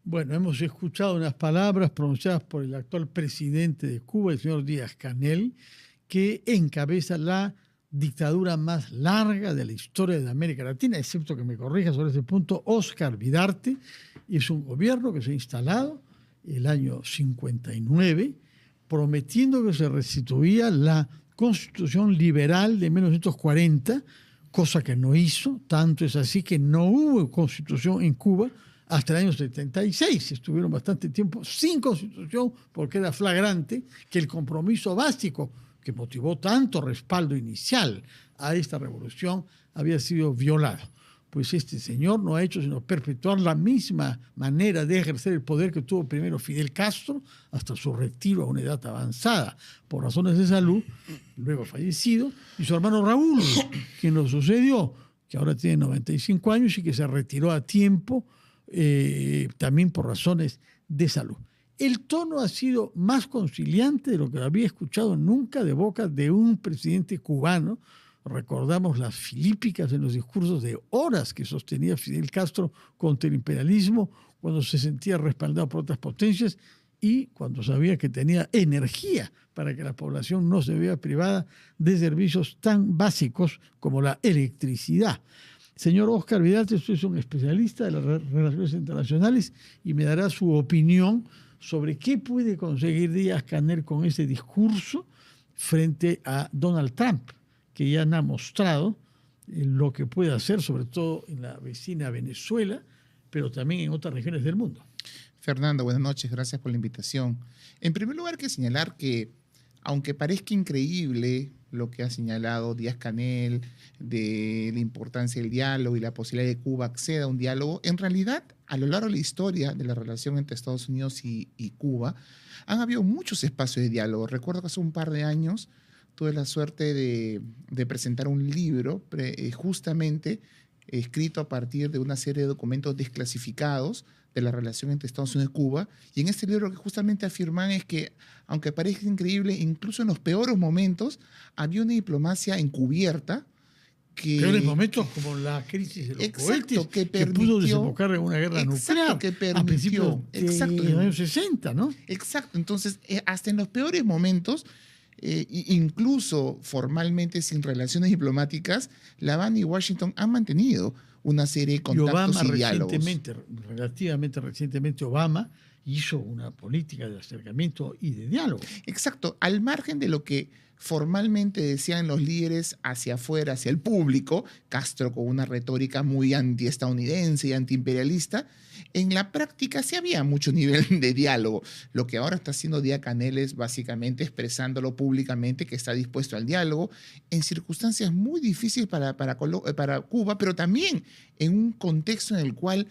Bueno, hemos escuchado unas palabras pronunciadas por el actual presidente de Cuba, el señor Díaz-Canel, que encabeza la dictadura más larga de la historia de América Latina, excepto que me corrija sobre ese punto, Oscar Vidarte. Es un gobierno que se ha instalado el año 59, prometiendo que se restituía la Constitución liberal de 1940, cosa que no hizo. Tanto es así que no hubo constitución en Cuba hasta el año 76. Estuvieron bastante tiempo sin constitución porque era flagrante que el compromiso básico que motivó tanto respaldo inicial a esta revolución había sido violado. Pues este señor no ha hecho sino perpetuar la misma manera de ejercer el poder que tuvo primero Fidel Castro hasta su retiro a una edad avanzada por razones de salud, luego fallecido, y su hermano Raúl, quien lo sucedió, que ahora tiene 95 años y que se retiró a tiempo también por razones de salud. El tono ha sido más conciliante de lo que había escuchado nunca de boca de un presidente cubano. Recordamos las filípicas en los discursos de horas que sostenía Fidel Castro contra el imperialismo cuando se sentía respaldado por otras potencias y cuando sabía que tenía energía para que la población no se vea privada de servicios tan básicos como la electricidad. Señor Oscar Vidarte, usted es un especialista de las relaciones internacionales y me dará su opinión sobre qué puede conseguir Díaz-Canel con ese discurso frente a Donald Trump, que ya han mostrado lo que puede hacer, sobre todo en la vecina Venezuela, pero también en otras regiones del mundo. Fernando, buenas noches, gracias por la invitación. En primer lugar, hay que señalar que, aunque parezca increíble lo que ha señalado Díaz-Canel de la importancia del diálogo y la posibilidad de que Cuba acceda a un diálogo, en realidad, a lo largo de la historia de la relación entre Estados Unidos y Cuba, han habido muchos espacios de diálogo. Recuerdo que hace un par de años tuve la suerte de presentar un libro justamente escrito a partir de una serie de documentos desclasificados de la relación entre Estados Unidos y Cuba. Y en este libro lo que justamente afirman es que, aunque parezca increíble, incluso en los peores momentos había una diplomacia encubierta peores momentos como la crisis de los cohetes, que pudo desembocar en una guerra nuclear a principios de los años 60, ¿no? Exacto. Entonces, hasta en los peores momentos, incluso formalmente sin relaciones diplomáticas, La Habana y Washington han mantenido una serie de contactos y diálogos. Relativamente recientemente, Obama hizo una política de acercamiento y de diálogo. Exacto, al margen de lo que formalmente decían los líderes hacia afuera, hacia el público, Castro con una retórica muy antiestadounidense y antiimperialista, en la práctica sí había mucho nivel de diálogo. Lo que ahora está haciendo Díaz-Canel es básicamente expresándolo públicamente que está dispuesto al diálogo en circunstancias muy difíciles para Cuba, pero también en un contexto en el cual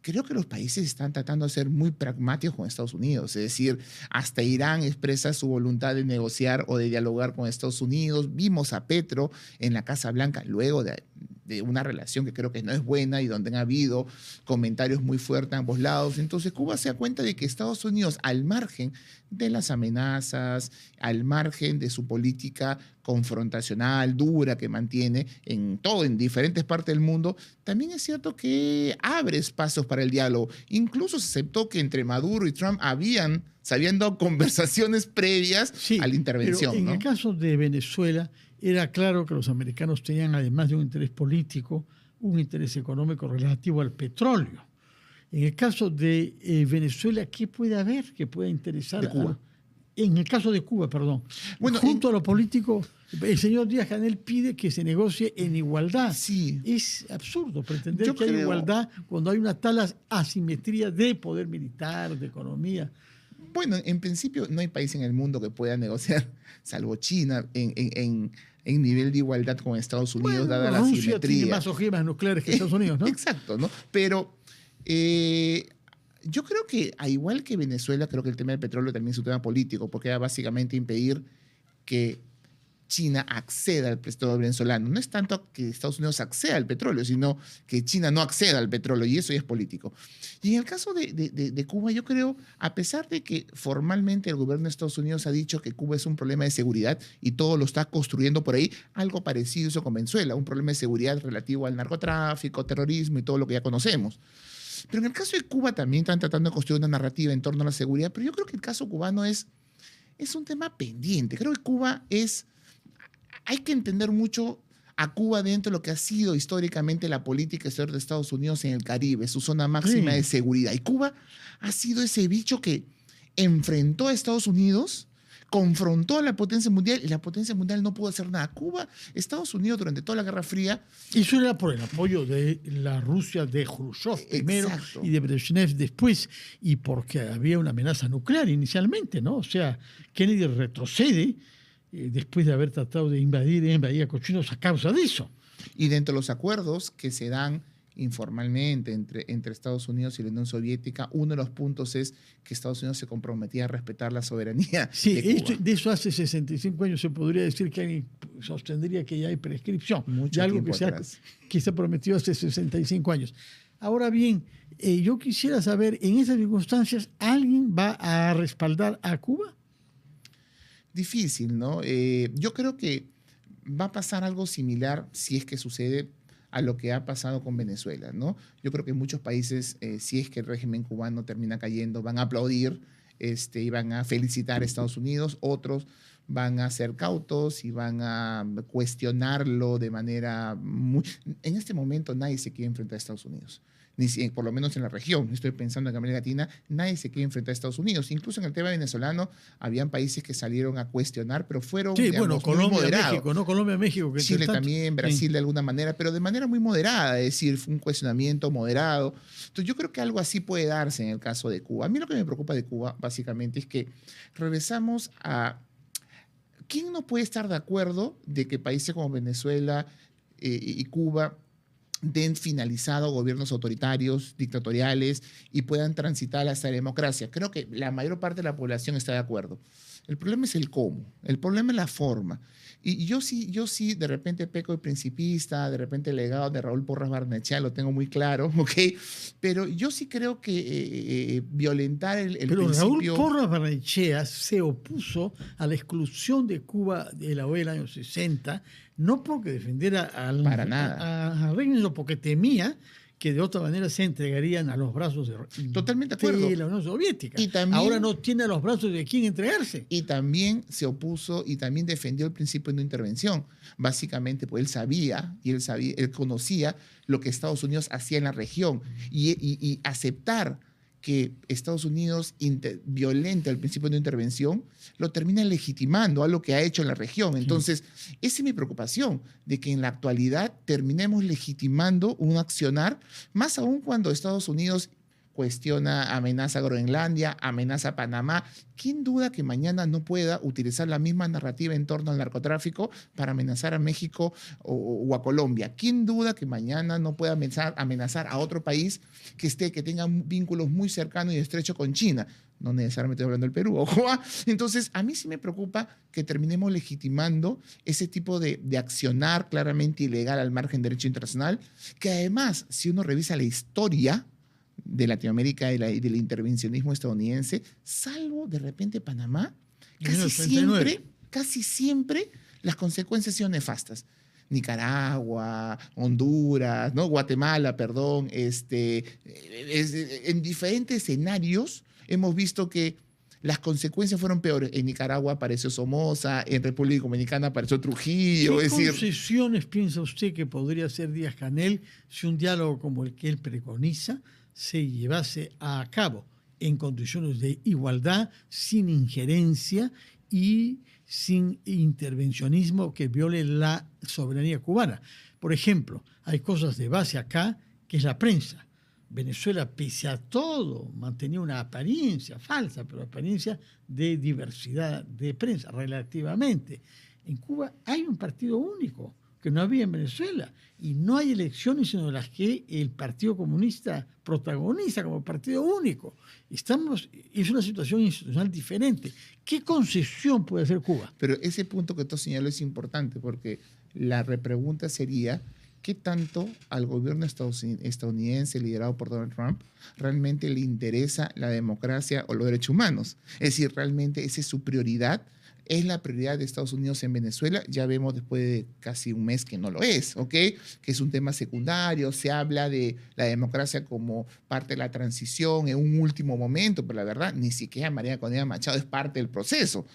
creo que los países están tratando de ser muy pragmáticos con Estados Unidos. Es decir, hasta Irán expresa su voluntad de negociar o de dialogar con Estados Unidos. Vimos a Petro en la Casa Blanca luego de una relación que creo que no es buena y donde han habido comentarios muy fuertes a ambos lados. Entonces Cuba se da cuenta de que Estados Unidos, al margen de las amenazas, al margen de su política confrontacional, dura que mantiene en diferentes partes del mundo, también es cierto que abre espacios para el diálogo. Incluso se aceptó que entre Maduro y Trump se habían dado conversaciones previas a la intervención. Pero en el caso de Venezuela, era claro que los americanos tenían, además de un interés político, un interés económico relativo al petróleo. En el caso de Venezuela, ¿qué puede haber que pueda interesar? De Cuba. En el caso de Cuba, perdón. Bueno, junto a lo político, el señor Díaz-Canel pide que se negocie en igualdad. Sí. Es absurdo pretender que haya igualdad cuando hay una tal asimetría de poder militar, de economía. Bueno, en principio no hay país en el mundo que pueda negociar, salvo China, en nivel de igualdad con Estados Unidos, dada la asimetría. Rusia tiene más ojivas nucleares que Estados Unidos, ¿no? Exacto, ¿no? Pero yo creo que, al igual que Venezuela, creo que el tema del petróleo también es un tema político, porque era básicamente impedir que China acceda al petróleo venezolano. No es tanto que Estados Unidos acceda al petróleo, sino que China no acceda al petróleo, y eso ya es político. Y en el caso de Cuba, yo creo, a pesar de que formalmente el gobierno de Estados Unidos ha dicho que Cuba es un problema de seguridad y todo lo está construyendo por ahí, algo parecido eso con Venezuela, un problema de seguridad relativo al narcotráfico, terrorismo y todo lo que ya conocemos. Pero en el caso de Cuba también están tratando de construir una narrativa en torno a la seguridad, pero yo creo que el caso cubano es un tema pendiente. Creo que Cuba es, hay que entender mucho a Cuba dentro de lo que ha sido históricamente la política exterior de Estados Unidos en el Caribe, su zona máxima de seguridad. Y Cuba ha sido ese bicho que enfrentó a Estados Unidos, confrontó a la potencia mundial y la potencia mundial no pudo hacer nada. Cuba, Estados Unidos durante toda la Guerra Fría. Y eso era por el apoyo de la Rusia de Khrushchev primero y de Brezhnev después, y porque había una amenaza nuclear inicialmente, ¿no? O sea, Kennedy retrocede después de haber tratado de invadir a cochinos a causa de eso. Y dentro de los acuerdos que se dan informalmente entre Estados Unidos y la Unión Soviética, uno de los puntos es que Estados Unidos se comprometía a respetar la soberanía de Cuba. De eso hace 65 años se podría decir que alguien sostendría que ya hay prescripción. Mucho de algo tiempo que se prometió hace 65 años. Ahora bien, yo quisiera saber, en esas circunstancias, ¿alguien va a respaldar a Cuba? Difícil, ¿no? Yo creo que va a pasar algo similar si es que sucede a lo que ha pasado con Venezuela, ¿no? Yo creo que muchos países, si es que el régimen cubano termina cayendo, van a aplaudir y van a felicitar a Estados Unidos, otros van a ser cautos y van a cuestionarlo de manera muy... En este momento nadie se quiere enfrentar a Estados Unidos. Por lo menos en la región, estoy pensando en América Latina, nadie se quiere enfrentar a Estados Unidos. Incluso en el tema venezolano, habían países que salieron a cuestionar, pero fueron digamos, Colombia, muy moderados. México, ¿no? Colombia, México. Que Chile también, Brasil de alguna manera, pero de manera muy moderada, es decir, fue un cuestionamiento moderado. Entonces yo creo que algo así puede darse en el caso de Cuba. A mí lo que me preocupa de Cuba, básicamente, es que regresamos a... ¿Quién no puede estar de acuerdo de que países como Venezuela y Cuba den finalizado gobiernos autoritarios, dictatoriales y puedan transitar hacia la democracia? Creo que la mayor parte de la población está de acuerdo. El problema es el cómo, el problema es la forma. Y yo sí de repente peco de principista, de repente el legado de Raúl Porras Barnechea lo tengo muy claro, ¿ok? Pero yo sí creo que violentar el Pero principio... Raúl Porras Barnechea se opuso a la exclusión de Cuba de la OEA del año 60, no porque defendiera Para nada. al régimen, sino porque temía que de otra manera se entregarían a los brazos Totalmente de acuerdo. la Unión Soviética. Y también, ahora no tiene a los brazos de quién entregarse. Y también se opuso y también defendió el principio de no intervención. Básicamente, pues él conocía lo que Estados Unidos hacía en la región y aceptar que Estados Unidos violenta el principio de no intervención, lo termina legitimando a lo que ha hecho en la región. Entonces, esa es mi preocupación, de que en la actualidad terminemos legitimando un accionar, más aún cuando Estados Unidos cuestiona, amenaza a Groenlandia, amenaza a Panamá. ¿Quién duda que mañana no pueda utilizar la misma narrativa en torno al narcotráfico para amenazar a México o a Colombia? ¿Quién duda que mañana no pueda amenazar a otro país que tenga vínculos muy cercanos y estrechos con China? No necesariamente estoy hablando del Perú, ojo. Entonces, a mí sí me preocupa que terminemos legitimando ese tipo de accionar claramente ilegal al margen del derecho internacional, que además, si uno revisa la historia de Latinoamérica y del intervencionismo estadounidense, salvo de repente Panamá, casi siempre las consecuencias han sido nefastas. Nicaragua, Honduras, ¿no? Guatemala, perdón, en diferentes escenarios hemos visto que las consecuencias fueron peores. En Nicaragua apareció Somoza, en República Dominicana apareció Trujillo. ¿Qué concesiones piensa usted que podría hacer Díaz-Canel si un diálogo como el que él preconiza se llevase a cabo en condiciones de igualdad, sin injerencia y sin intervencionismo que viole la soberanía cubana? Por ejemplo, hay cosas de base acá, que es la prensa. Venezuela, pese a todo, mantenía una apariencia falsa, pero apariencia de diversidad de prensa, relativamente. En Cuba hay un partido único, que no había en Venezuela, y no hay elecciones sino las que el Partido Comunista protagoniza como partido único. Es una situación institucional diferente. ¿Qué concesión puede hacer Cuba? Pero ese punto que tú señalas es importante, porque la repregunta sería: ¿qué tanto al gobierno estadounidense liderado por Donald Trump realmente le interesa la democracia o los derechos humanos? Es decir, ¿realmente esa es su prioridad? ¿Es la prioridad de Estados Unidos en Venezuela? Ya vemos después de casi un mes que no lo es, ¿ok? Que es un tema secundario, se habla de la democracia como parte de la transición en un último momento, pero la verdad, ni siquiera María Corina Machado es parte del proceso.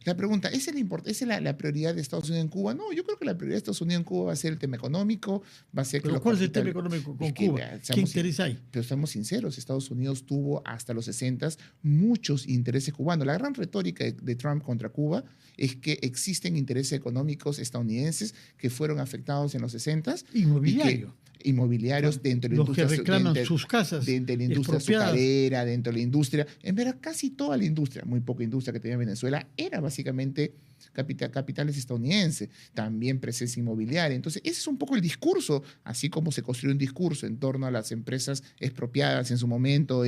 La pregunta, ¿esa es la prioridad de Estados Unidos en Cuba? No, yo creo que la prioridad de Estados Unidos en Cuba va a ser el tema económico, va a ser que ¿Pero los cuál es el tema capitales... económico con Es que, Cuba? ¿Qué interés hay? pero estamos sinceros, Estados Unidos tuvo hasta los 60 muchos intereses cubanos. La gran retórica de Trump contra Cuba es que existen intereses económicos estadounidenses que fueron afectados en los 60 Inmobiliario. Inmobiliarios dentro de la Los industria, que reclaman sus casas dentro de la industria expropiadas. azucarera, dentro de la industria, en verdad casi toda la industria, muy poca industria que tenía Venezuela, era básicamente capitales estadounidenses, también presencia inmobiliaria. Entonces, ese es un poco el discurso, así como se construyó un discurso en torno a las empresas expropiadas en su momento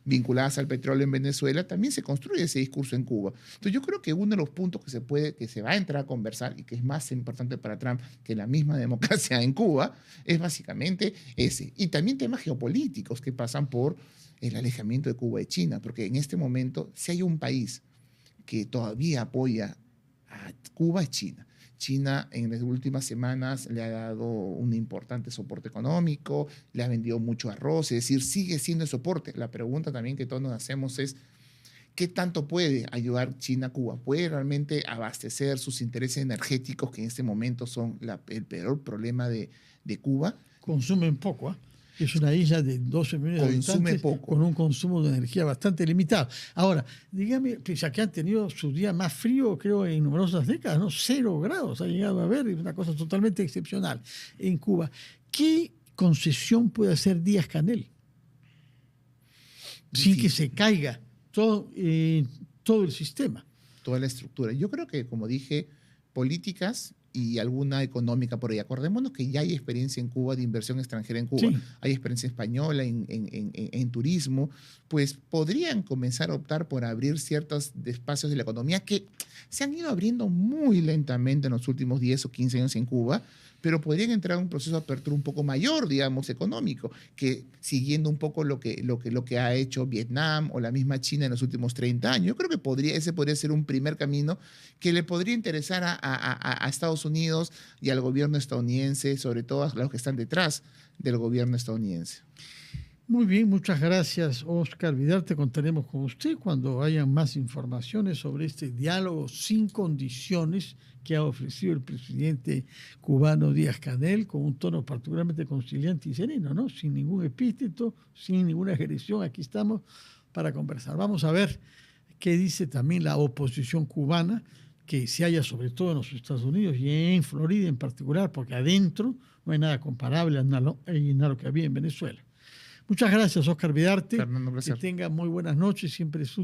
vinculadas al petróleo en Venezuela, también se construye ese discurso en Cuba. Entonces yo creo que uno de los puntos que se va a entrar a conversar y que es más importante para Trump que la misma democracia en Cuba es básicamente ese. Y también temas geopolíticos que pasan por el alejamiento de Cuba de China, porque en este momento si hay un país que todavía apoya a Cuba es China. China en las últimas semanas le ha dado un importante soporte económico, le ha vendido mucho arroz, es decir, sigue siendo el soporte. La pregunta también que todos nos hacemos es, ¿qué tanto puede ayudar China a Cuba? ¿Puede realmente abastecer sus intereses energéticos, que en este momento son el peor problema de Cuba? Consumen poco, ¿eh? Es una isla de 12 millones de habitantes poco, con un consumo de energía bastante limitado. Ahora, dígame, ya que han tenido su día más frío, creo, en numerosas décadas, ¿no? 0 grados ha llegado a haber, es una cosa totalmente excepcional en Cuba. ¿Qué concesión puede hacer Díaz-Canel sin que se caiga todo el sistema? Toda la estructura. Yo creo que, como dije, políticas y alguna económica por ahí. Acordémonos que ya hay experiencia en Cuba de inversión extranjera en Cuba, sí. Hay experiencia española en turismo, pues podrían comenzar a optar por abrir ciertos espacios de la economía que se han ido abriendo muy lentamente en los últimos 10 o 15 años en Cuba, pero podrían entrar en un proceso de apertura un poco mayor, digamos, económico, que siguiendo un poco lo que ha hecho Vietnam o la misma China en los últimos 30 años. Yo creo que ese podría ser un primer camino que le podría interesar a Estados Unidos y al gobierno estadounidense, sobre todo a los que están detrás del gobierno estadounidense. Muy bien, muchas gracias, Oscar Vidal. Te contaremos con usted cuando hayan más informaciones sobre este diálogo sin condiciones que ha ofrecido el presidente cubano Díaz-Canel, con un tono particularmente conciliante y sereno, ¿no? Sin ningún epíteto, sin ninguna agresión. Aquí estamos para conversar. Vamos a ver qué dice también la oposición cubana, que se halla sobre todo en los Estados Unidos y en Florida en particular, porque adentro no hay nada comparable a lo que había en Venezuela. Muchas gracias, Oscar Vidarte. Fernando, un placer. Que tenga muy buenas noches. Siempre es